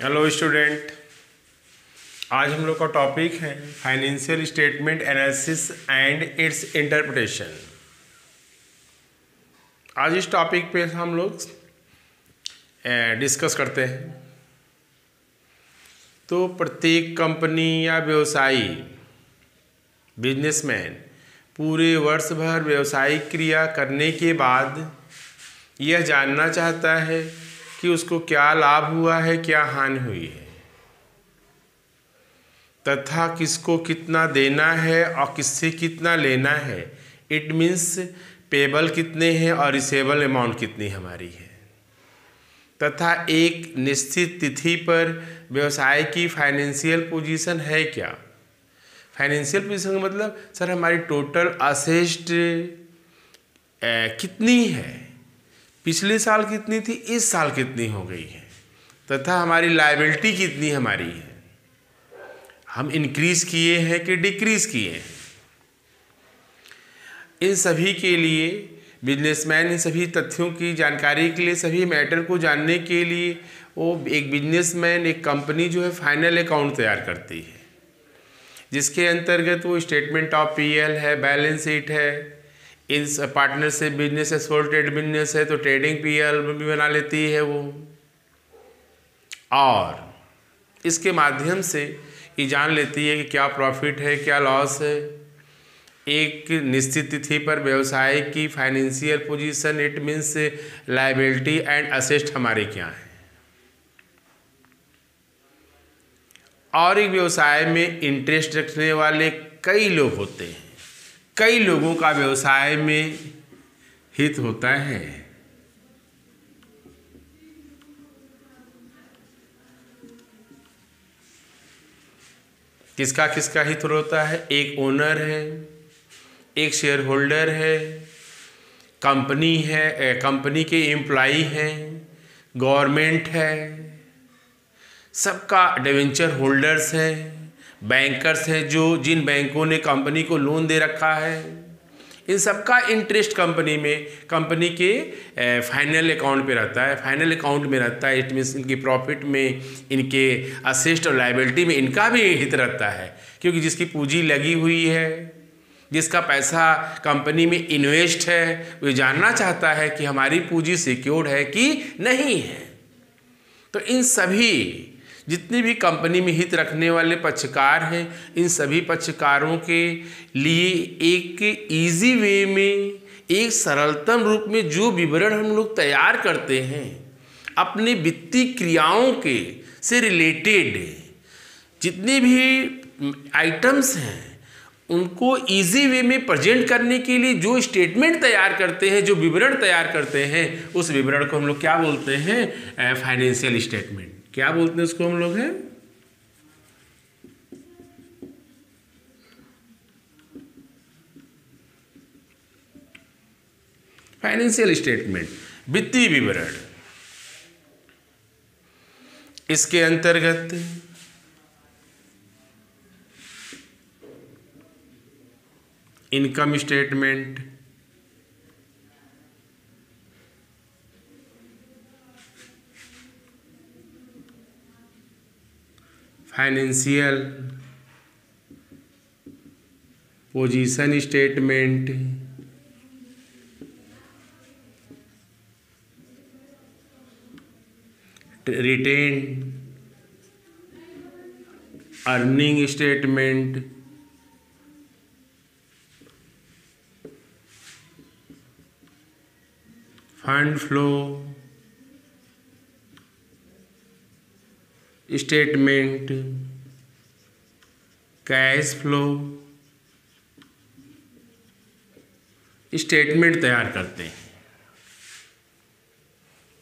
Hello student, आज हम लोग का टॉपिक है financial statement analysis and it's interpretation. आज इस टॉपिक पे हम लोग डिस्कस करते हैं। तो प्रत्येक कंपनी या व्यवसायी बिजनेसमैन पूरे वर्ष भर व्यवसायिक क्रिया करने के बाद यह जानना चाहता है कि उसको क्या लाभ हुआ है, क्या हानि हुई है, तथा किसको कितना देना है और किससे कितना लेना है। इट मीन्स पेबल कितने हैं और रिसेबल अमाउंट कितनी हमारी है, तथा एक निश्चित तिथि पर व्यवसाय की फाइनेंशियल पोजीशन है क्या। फाइनेंशियल पोजीशन का मतलब सर हमारी टोटल असेस्ट कितनी है, पिछले साल कितनी थी, इस साल कितनी हो गई है, तथा हमारी लायबिलिटी कितनी हमारी है, हम इंक्रीज किए हैं कि डिक्रीज किए हैं। इन सभी के लिए बिजनेसमैन इन सभी तथ्यों की जानकारी के लिए, सभी मैटर को जानने के लिए वो एक बिजनेसमैन एक कंपनी जो है फाइनल अकाउंट तैयार करती है, जिसके अंतर्गत वो स्टेटमेंट ऑफ पीएल है, बैलेंस शीट है। इन पार्टनरशिप बिजनेस है, सोल ट्रेड बिजनेस है तो ट्रेडिंग पीएल भी बना लेती है वो, और इसके माध्यम से ये जान लेती है कि क्या प्रॉफिट है, क्या लॉस है। एक निश्चित तिथि पर व्यवसाय की financial position, it means liability and asset हमारे क्या है। और एक व्यवसाय में इंटरेस्ट रखने वाले कई लोग होते हैं, कई लोगों का व्यवसाय में हित होता है। किसका किसका हित होता है। एक ओनर है, एक शेयर होल्डर है, कंपनी है, कंपनी के एम्प्लॉई हैं, गवर्नमेंट है, सबका डिवेंचर होल्डर्स हैं, बैंकर्स हैं जो जिन बैंकों ने कंपनी को लोन दे रखा है, इन सबका इंटरेस्ट कंपनी में, कंपनी के फाइनल अकाउंट पे रहता है, फाइनल अकाउंट में रहता है। इट मीन्स इनकी प्रॉफिट में, इनके असेस्ट और लायबिलिटी में इनका भी हित रहता है, क्योंकि जिसकी पूंजी लगी हुई है, जिसका पैसा कंपनी में इन्वेस्ट है, वो जानना चाहता है कि हमारी पूंजी सिक्योर्ड है कि नहीं है। तो इन सभी जितने भी कंपनी में हित रखने वाले पक्षकार हैं, इन सभी पक्षकारों के लिए एक इजी वे में, एक सरलतम रूप में जो विवरण हम लोग तैयार करते हैं अपने वित्तीय क्रियाओं के से रिलेटेड जितने भी आइटम्स हैं, उनको इजी वे में प्रेजेंट करने के लिए जो स्टेटमेंट तैयार करते हैं, जो विवरण तैयार करते हैं, उस विवरण को हम लोग क्या बोलते हैं, फाइनेंशियल स्टेटमेंट। क्या बोलते हैं उसको हम लोग हैं, फाइनेंशियल स्टेटमेंट, वित्तीय विवरण। इसके अंतर्गत income statement, financial position statement, retain earning statement, fund flow statement, cash flow statement तैयार करते हैं।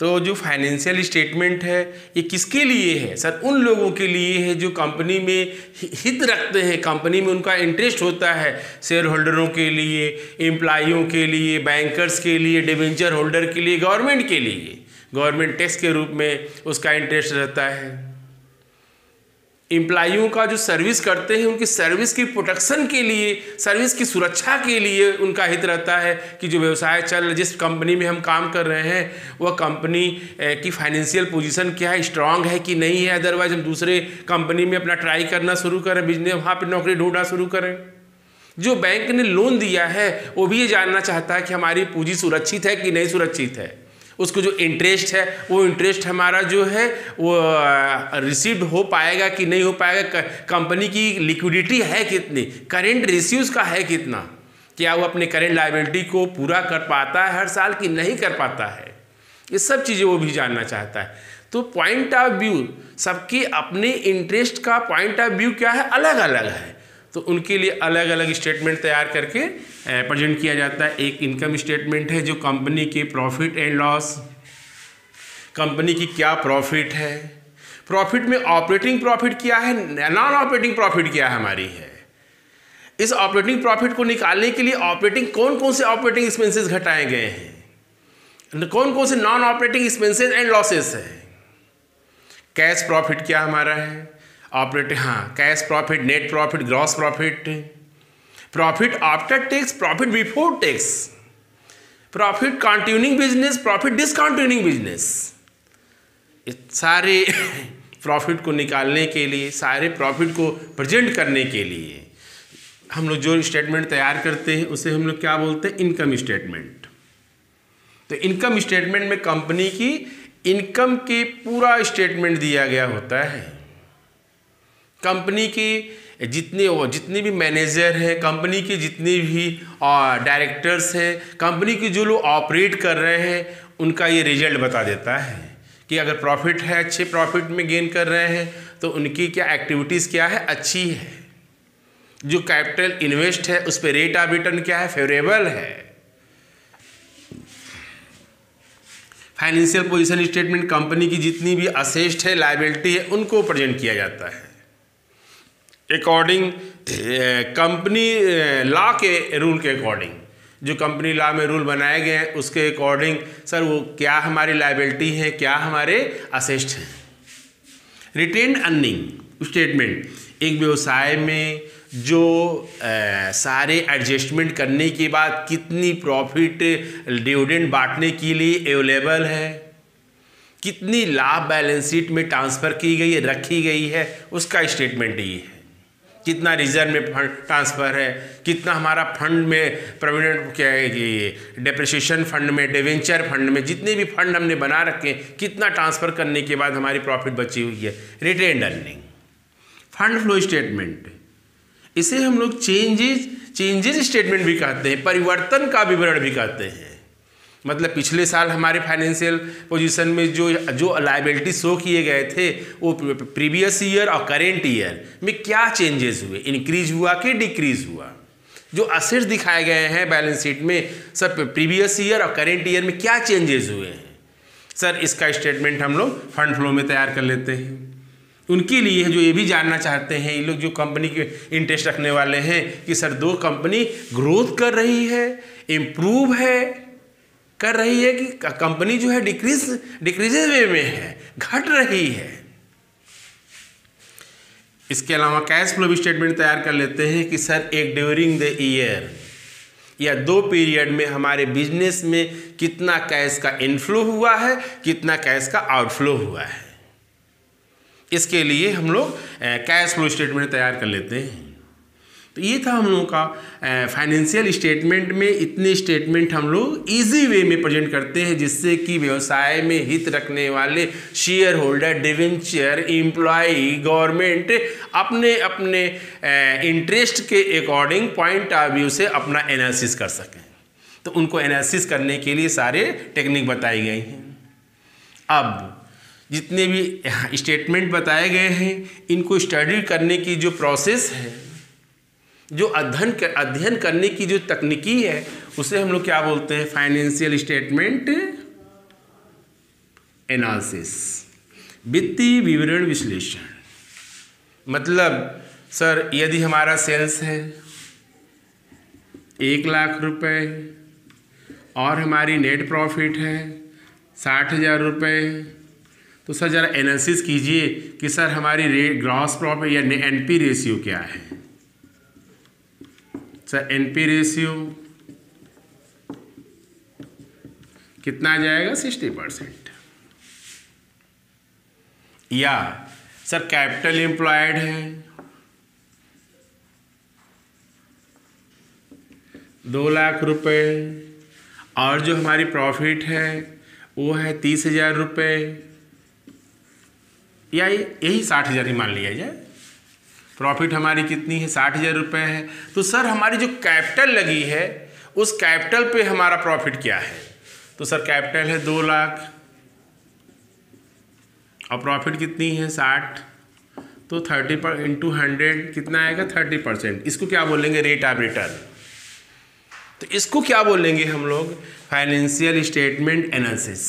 तो जो फाइनेंशियल स्टेटमेंट है ये किसके लिए है सर, उन लोगों के लिए है जो कंपनी में हित रखते हैं, कंपनी में उनका इंटरेस्ट होता है, शेयर होल्डरों के लिए, एम्प्लॉइयों के लिए, बैंकर्स के लिए, डिवेंचर होल्डर के लिए, गवर्नमेंट के लिए, गवर्नमेंट टैक्स के रूप में उसका इंटरेस्ट रहता है। एम्प्लॉइयों का जो सर्विस करते हैं उनकी सर्विस की प्रोटेक्शन के लिए, सर्विस की सुरक्षा के लिए उनका हित रहता है कि जो व्यवसाय जिस कंपनी में हम काम कर रहे हैं वह कंपनी की फाइनेंशियल पोजीशन क्या है, स्ट्रांग है कि नहीं है। अदरवाइज हम दूसरे कंपनी में अपना ट्राई करना शुरू करें, बिजनेस वहाँ पर नौकरी ढूंढना शुरू करें। जो बैंक ने लोन दिया है वो भी ये जानना चाहता है कि हमारी पूंजी सुरक्षित है कि नहीं सुरक्षित है। उसको जो इंटरेस्ट है वो इंटरेस्ट हमारा जो है वो रिसीव्ड हो पाएगा कि नहीं हो पाएगा, कंपनी की लिक्विडिटी है कितनी, करेंट रेशियोज का है कितना, क्या वो अपने करेंट लायबिलिटी को पूरा कर पाता है हर साल कि नहीं कर पाता है, ये सब चीज़ें वो भी जानना चाहता है। तो पॉइंट ऑफ व्यू सबके अपने इंटरेस्ट का पॉइंट ऑफ व्यू क्या है, अलग अलग है। तो उनके लिए अलग अलग स्टेटमेंट तैयार करके प्रेजेंट किया जाता है। एक इनकम स्टेटमेंट है जो कंपनी के प्रॉफिट एंड लॉस, कंपनी की क्या प्रॉफिट है, प्रॉफिट में ऑपरेटिंग प्रॉफिट क्या है, नॉन ऑपरेटिंग प्रॉफिट क्या हमारी है। इस ऑपरेटिंग प्रॉफिट को निकालने के लिए ऑपरेटिंग कौन कौन से ऑपरेटिंग एक्सपेंसेस घटाए गए हैं, कौन कौन से non operating expenses and losses है। कैश प्रॉफिट क्या हमारा है, ऑपरेटिंग, हाँ, cash profit, net profit, gross profit, profit after tax, profit before tax, profit continuing business, profit discontinuing business. सारे प्रॉफिट को निकालने के लिए, सारे प्रॉफिट को प्रेजेंट करने के लिए हम लोग जो स्टेटमेंट तैयार करते हैं उसे हम लोग क्या बोलते हैं, इनकम स्टेटमेंट। तो इनकम स्टेटमेंट में कंपनी की इनकम की पूरा स्टेटमेंट दिया गया होता है। कंपनी की जितने भी मैनेजर हैं, कंपनी के जितने भी डायरेक्टर्स हैं, कंपनी के जो लोग ऑपरेट कर रहे हैं, उनका ये रिजल्ट बता देता है कि अगर प्रॉफिट है, अच्छे प्रॉफिट में गेन कर रहे हैं तो उनकी क्या एक्टिविटीज़ क्या है, अच्छी है। जो कैपिटल इन्वेस्ट है उस पर रेट ऑफ रिटर्न क्या है, फेवरेबल है। फाइनेंशियल पोजीशन स्टेटमेंट कंपनी की जितनी भी असेस्ट है, लायबिलिटी है, उनको प्रेजेंट किया जाता है अकॉर्डिंग कंपनी लॉ के रूल के अकॉर्डिंग। जो कंपनी लॉ में रूल बनाए गए हैं उसके अकॉर्डिंग सर वो क्या हमारी लायबिलिटी है, क्या हमारे असेस्ट हैं। रिटेन्ड अर्निंग स्टेटमेंट, एक व्यवसाय में जो सारे एडजस्टमेंट करने के बाद कितनी प्रॉफिट डिविडेंड बांटने के लिए अवेलेबल है, कितनी लाभ बैलेंस शीट में ट्रांसफ़र की गई है, रखी गई है, उसका स्टेटमेंट ये है। कितना रिजर्व में फंड ट्रांसफ़र है, कितना हमारा फंड में प्रोविडेंट क्या है कि डेप्रिसिएशन फंड में, डिवेंचर फंड में, जितने भी फंड हमने बना रखे हैं, कितना ट्रांसफ़र करने के बाद हमारी प्रॉफिट बची हुई है। Retained earning. Fund flow statement, इसे हम लोग चेंजेज स्टेटमेंट भी कहते हैं, परिवर्तन का विवरण भी कहते हैं। मतलब पिछले साल हमारे फाइनेंशियल पोजीशन में जो लायबिलिटी शो किए गए थे वो प्रीवियस ईयर और करेंट ईयर में क्या चेंजेस हुए, इंक्रीज हुआ कि डिक्रीज हुआ। जो असेट्स दिखाए गए हैं बैलेंस शीट में सब प्रीवियस ईयर और करेंट ईयर में क्या चेंजेस हुए हैं, सर इसका स्टेटमेंट हम लोग फंड फ्लो में तैयार कर लेते हैं। उनके लिए जो ये भी जानना चाहते हैं ये लोग जो कंपनी के इंटरेस्ट रखने वाले हैं कि सर दो कंपनी ग्रोथ कर रही है, इम्प्रूव कर रही है कि कंपनी जो है डिक्रीजेज वे में है, घट रही है। इसके अलावा कैश फ्लो स्टेटमेंट तैयार कर लेते हैं कि सर एक ड्यूरिंग द ईयर या 2 पीरियड में हमारे बिजनेस में कितना कैश का इनफ्लो हुआ है, कितना कैश का आउटफ्लो हुआ है। इसके लिए हम लोग कैश फ्लो स्टेटमेंट तैयार कर लेते हैं। तो ये था हम लोगों का फाइनेंशियल स्टेटमेंट में इतने स्टेटमेंट हम लोग इजी वे में प्रेजेंट करते हैं जिससे कि व्यवसाय में हित रखने वाले share holder, debenture, employ, government अपने अपने इंटरेस्ट के अकॉर्डिंग पॉइंट ऑफ व्यू से अपना एनालिसिस कर सकें। तो उनको एनालिसिस करने के लिए सारे टेक्निक बताई गई हैं। अब जितने भी स्टेटमेंट बताए गए हैं इनको स्टडी करने की जो प्रोसेस है, जो अध्ययन करने की जो तकनीकी है उसे हम लोग क्या बोलते हैं, फाइनेंशियल स्टेटमेंट एनालिसिस, वित्तीय विवरण विश्लेषण। मतलब सर यदि हमारा सेल्स है 1 लाख रुपए और हमारी नेट प्रॉफिट है 60,000 रुपये, तो सर ज़रा एनालिसिस कीजिए कि सर हमारी ग्रॉस प्रॉफिट या एनपी रेशियो क्या है। सर एनपी रेशियो कितना आ जाएगा 60%। या सर कैपिटल एम्प्लॉयड है 2 लाख रुपए और जो हमारी प्रॉफिट है वो है 30,000 रुपये या यही 60,000 ही मान लिया जाए। प्रॉफिट हमारी कितनी है 60,000 रुपये है। तो सर हमारी जो कैपिटल लगी है उस कैपिटल पे हमारा प्रॉफिट क्या है। तो सर कैपिटल है 2 लाख और प्रॉफिट कितनी है 60, तो 30 इंटू 100 कितना आएगा 30%। इसको क्या बोलेंगे रेट ऑफ रिटर्न। तो इसको क्या बोलेंगे हम लोग फाइनेंशियल स्टेटमेंट एनालिसिस।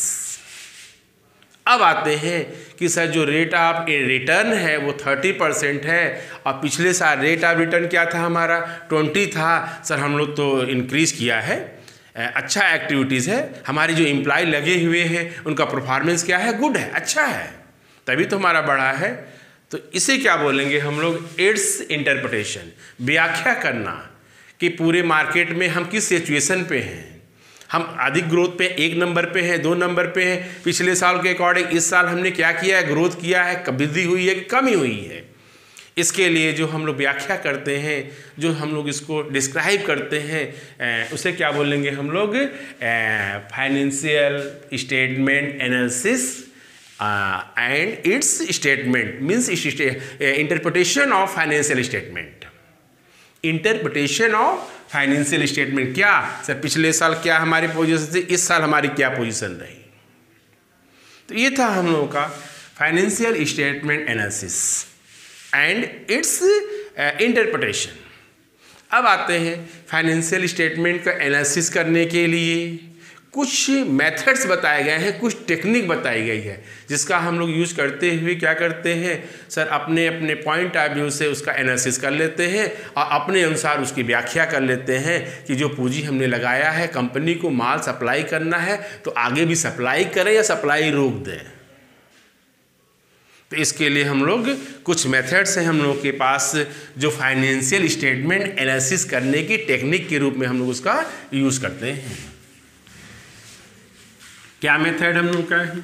अब आते हैं कि सर जो रेट ऑफ रिटर्न है वो 30% है और पिछले साल रेट ऑफ रिटर्न क्या था हमारा 20 था। सर हम लोग तो इंक्रीज़ किया है, अच्छा एक्टिविटीज़ है, हमारे जो एम्प्लॉय लगे हुए हैं उनका परफॉर्मेंस क्या है गुड है, अच्छा है, तभी तो हमारा बढ़ा है। तो इसे क्या बोलेंगे हम लोग इट्स इंटरप्रिटेशन, व्याख्या करना कि पूरे मार्केट में हम किस सिचुएशन पे हैं। हम अधिक ग्रोथ पे 1 नंबर पे हैं 2 नंबर पे हैं, पिछले साल के अकॉर्डिंग इस साल हमने क्या किया है, ग्रोथ किया है, वृद्धि हुई है कि कमी हुई है। इसके लिए जो हम लोग व्याख्या करते हैं, जो हम लोग इसको डिस्क्राइब करते हैं, उसे क्या बोलेंगे हम लोग financial statement analysis and it's statement means interpretation of financial statement. Interpretation of financial statement क्या सर पिछले साल क्या हमारी पोजीशन थी, इस साल हमारी क्या पोजीशन रही। तो ये था हम लोगों का financial statement analysis and it's interpretation. अब आते हैं फाइनेंशियल स्टेटमेंट का एनालिसिस करने के लिए कुछ मेथड्स बताए गए हैं, कुछ टेक्निक बताई गई है जिसका हम लोग यूज़ करते हुए क्या करते हैं सर अपने अपने पॉइंट ऑफ व्यू से उसका एनालिसिस कर लेते हैं और अपने अनुसार उसकी व्याख्या कर लेते हैं कि जो पूंजी हमने लगाया है कंपनी को माल सप्लाई करना है तो आगे भी सप्लाई करें या सप्लाई रोक दें। तो इसके लिए हम लोग कुछ मेथड्स हैं हम लोग के पास जो फाइनेंशियल स्टेटमेंट एनालिसिस करने की टेक्निक के रूप में हम लोग उसका यूज़ करते हैं। क्या मेथड हम लोग का है,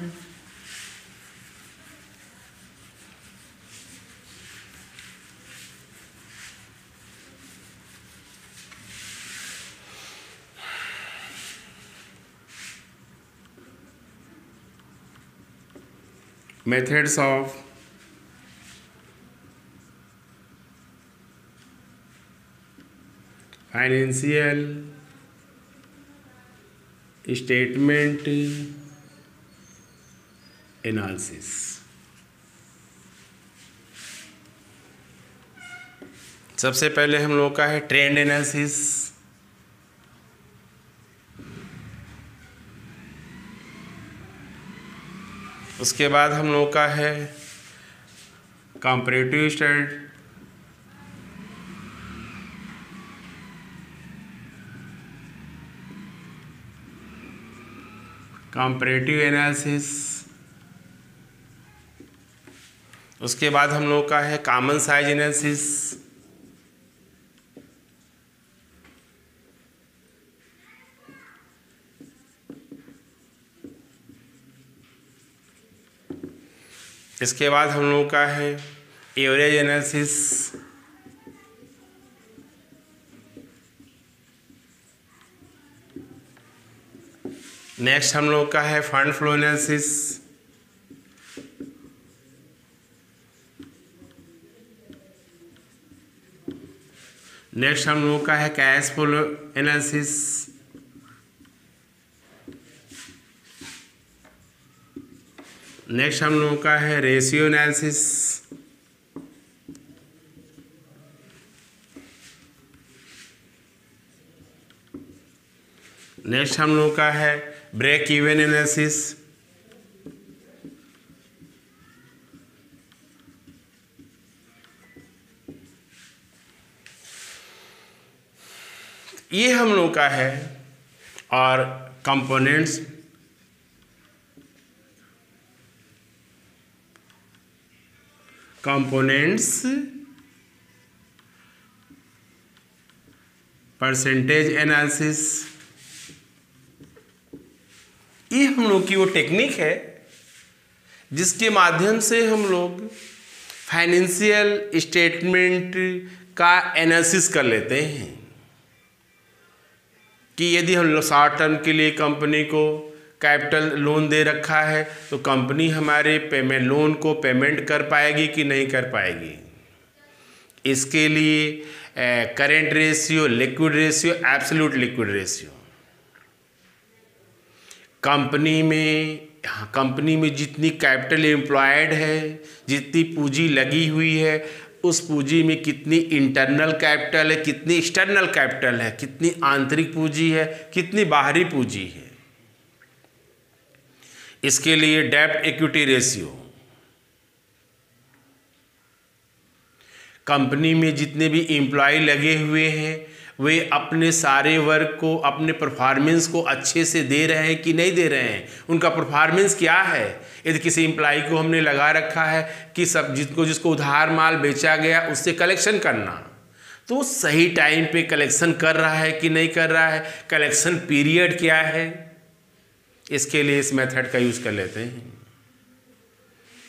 methods of financial statement analysis. सबसे पहले हम लोग का है ट्रेंड एनालिसिस, उसके बाद हम लोग का है कंपैरेटिव स्टडी, कंपैरेटिव एनालिसिस, उसके बाद हम लोग का है कॉमन साइज एनालिसिस, इसके बाद हम लोग का है एवरेज एनालिसिस, नेक्स्ट हम लोग का है फंड फ्लो एनालिसिस, नेक्स्ट हम लोग का है कैश फ्लो एनालिसिस, नेक्स्ट हम लोगों का है रेशियो एनालिसिस, नेक्स्ट हम लोगों का है ब्रेक इवन एनालिसिस, ये हम लोग का है। और कंपोनेंट्स कंपोनेंट्स परसेंटेज एनालिसिस, ये हम लोग की वो टेक्निक है जिसके माध्यम से हम लोग फाइनेंशियल स्टेटमेंट का एनालिसिस कर लेते हैं कि यदि हम लोग शॉर्ट टर्म के लिए कंपनी को कैपिटल लोन दे रखा है तो कंपनी हमारे पेमेंट लोन को पेमेंट कर पाएगी कि नहीं कर पाएगी। इसके लिए current ratio, liquid ratio, absolute liquid ratio, company में जितनी कैपिटल एम्प्लॉयड है, जितनी पूंजी लगी हुई है, उस पूंजी में कितनी इंटरनल कैपिटल है, कितनी एक्सटर्नल कैपिटल है, कितनी आंतरिक पूंजी है, कितनी बाहरी पूंजी है। इसके लिए डेब्ट इक्विटी रेशियो, कंपनी में जितने भी एम्प्लॉय लगे हुए हैं वे अपने सारे वर्क को, अपने परफॉर्मेंस को अच्छे से दे रहे हैं कि नहीं दे रहे हैं, उनका परफॉर्मेंस क्या है। यदि किसी एम्प्लॉय को हमने लगा रखा है कि सब जिसको उधार माल बेचा गया उससे कलेक्शन करना, तो सही टाइम पे कलेक्शन कर रहा है कि नहीं कर रहा है, कलेक्शन पीरियड क्या है, इसके लिए इस मेथड का यूज़ कर लेते हैं।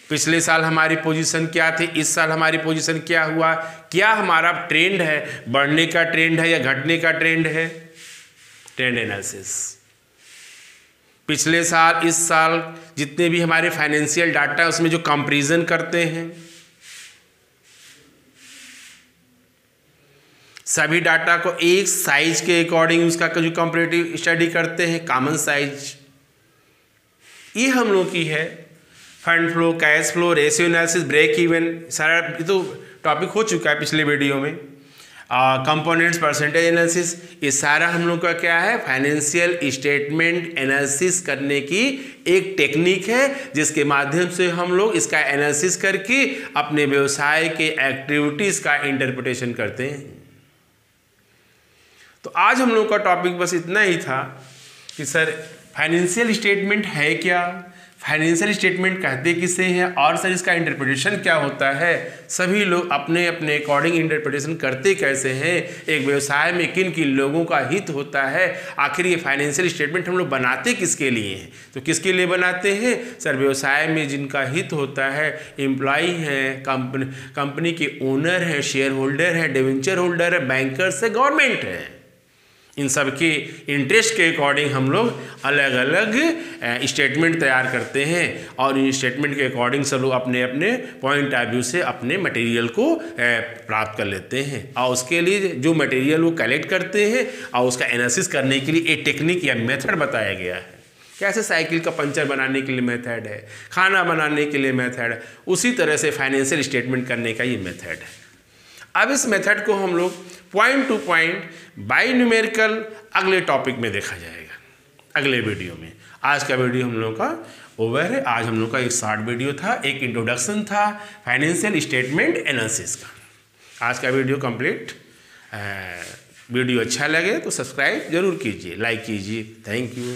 पिछले साल हमारी पोजीशन क्या थी, इस साल हमारी पोजीशन क्या हुआ, क्या हमारा ट्रेंड है, बढ़ने का ट्रेंड है या घटने का ट्रेंड है, ट्रेंड एनालिसिस। पिछले साल इस साल जितने भी हमारे फाइनेंशियल डाटा उसमें जो कंपैरिजन करते हैं, सभी डाटा को एक साइज के अकॉर्डिंग उसका जो कंपैरेटिव स्टडी करते हैं, कॉमन साइज, ये हम लोग की है। Fund flow, cash flow, ratio analysis, break even, सारा ये तो टॉपिक हो चुका है पिछले वीडियो में। कंपोनेंट्स परसेंटेज एनालिसिस, ये सारा हम लोग का क्या है, फाइनेंशियल स्टेटमेंट एनालिसिस करने की एक टेक्निक है जिसके माध्यम से हम लोग इसका एनालिसिस करके अपने व्यवसाय के एक्टिविटीज़ का इंटरप्रिटेशन करते हैं। तो आज हम लोग का टॉपिक बस इतना ही था कि सर फाइनेंशियल स्टेटमेंट है क्या, फाइनेंशियल स्टेटमेंट कहते किसे हैं, और सर इसका इंटरप्रिटेशन क्या होता है। सभी लोग अपने अपने अकॉर्डिंग इंटरप्रिटेशन करते कैसे हैं, एक व्यवसाय में किन किन लोगों का हित होता है, आखिर ये फाइनेंशियल स्टेटमेंट हम लोग बनाते किसके लिए हैं। तो किसके लिए बनाते हैं सर, व्यवसाय में जिनका हित होता है, एम्प्लॉय हैं, कंपनी के ओनर हैं, शेयर होल्डर हैं, डिवेंचर होल्डर है, बैंकर्स है, गवर्नमेंट है, इन सब के इंटरेस्ट के अकॉर्डिंग हम लोग अलग अलग स्टेटमेंट तैयार करते हैं और इन स्टेटमेंट के अकॉर्डिंग सब लोग अपने अपने पॉइंट ऑफ व्यू से अपने मटेरियल को प्राप्त कर लेते हैं और उसके लिए जो मटेरियल वो कलेक्ट करते हैं और उसका एनालिसिस करने के लिए एक टेक्निक या मेथड बताया गया है। कैसे साइकिल का पंचर बनाने के लिए मेथड है, खाना बनाने के लिए मेथड है, उसी तरह से फाइनेंशियल स्टेटमेंट करने का ये मेथड है। अब इस मेथड को हम लोग point two point by numerical अगले टॉपिक में देखा जाएगा, अगले वीडियो में। आज का वीडियो हम लोगों का ओवर है। आज हम लोग का एक शॉर्ट वीडियो था, एक इंट्रोडक्शन था फाइनेंशियल स्टेटमेंट एनालिसिस का। आज का वीडियो कंप्लीट। वीडियो अच्छा लगे तो सब्सक्राइब जरूर कीजिए, लाइक कीजिए। Thank you.